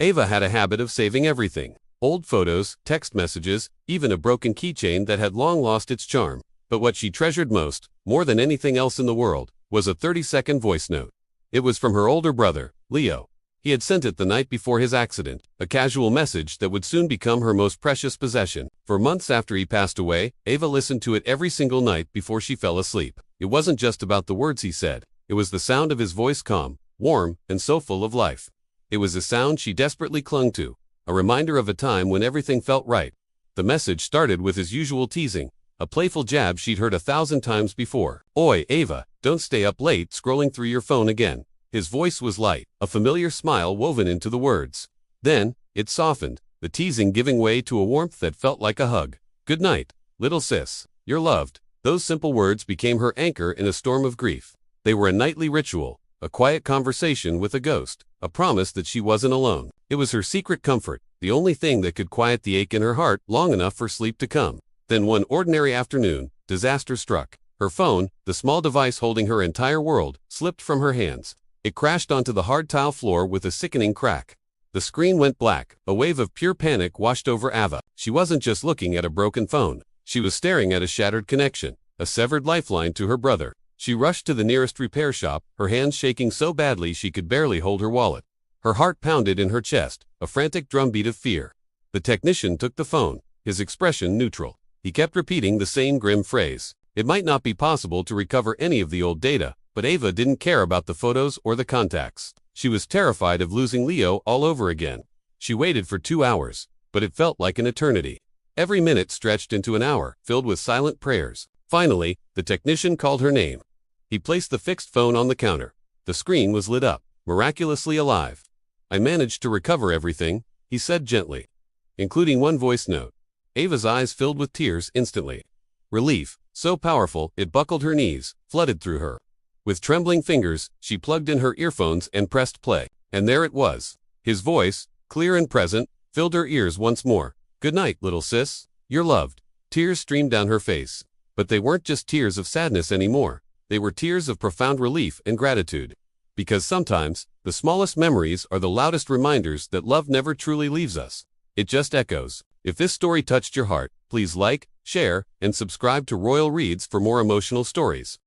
Ava had a habit of saving everything. Old photos, text messages, even a broken keychain that had long lost its charm. But what she treasured most, more than anything else in the world, was a 30-second voice note. It was from her older brother, Leo. He had sent it the night before his accident, a casual message that would soon become her most precious possession. For months after he passed away, Ava listened to it every single night before she fell asleep. It wasn't just about the words he said. It was the sound of his voice, calm, warm, and so full of life. It was a sound she desperately clung to, a reminder of a time when everything felt right. The message started with his usual teasing, a playful jab she'd heard 1,000 times before. "Oi, Ava, don't stay up late scrolling through your phone again." His voice was light, a familiar smile woven into the words. Then, it softened, the teasing giving way to a warmth that felt like a hug. "Good night, little sis. You're loved." Those simple words became her anchor in a storm of grief. They were a nightly ritual, a quiet conversation with a ghost, a promise that she wasn't alone. It was her secret comfort, the only thing that could quiet the ache in her heart long enough for sleep to come. Then one ordinary afternoon, disaster struck. Her phone, the small device holding her entire world, slipped from her hands. It crashed onto the hard tile floor with a sickening crack. The screen went black. A wave of pure panic washed over Ava. She wasn't just looking at a broken phone. She was staring at a shattered connection, a severed lifeline to her brother. She rushed to the nearest repair shop, her hands shaking so badly she could barely hold her wallet. Her heart pounded in her chest, a frantic drumbeat of fear. The technician took the phone, his expression neutral. He kept repeating the same grim phrase. It might not be possible to recover any of the old data, but Ava didn't care about the photos or the contacts. She was terrified of losing Leo all over again. She waited for 2 hours, but it felt like an eternity. Every minute stretched into an hour, filled with silent prayers. Finally, the technician called her name. He placed the fixed phone on the counter. The screen was lit up, miraculously alive. "I managed to recover everything," he said gently, including one voice note. Ava's eyes filled with tears instantly. Relief, so powerful it buckled her knees, flooded through her. With trembling fingers, she plugged in her earphones and pressed play. And there it was. His voice, clear and present, filled her ears once more. "Good night, little sis. You're loved." Tears streamed down her face. But they weren't just tears of sadness anymore. They were tears of profound relief and gratitude. Because sometimes, the smallest memories are the loudest reminders that love never truly leaves us. It just echoes. If this story touched your heart, please like, share, and subscribe to Royal Reads for more emotional stories.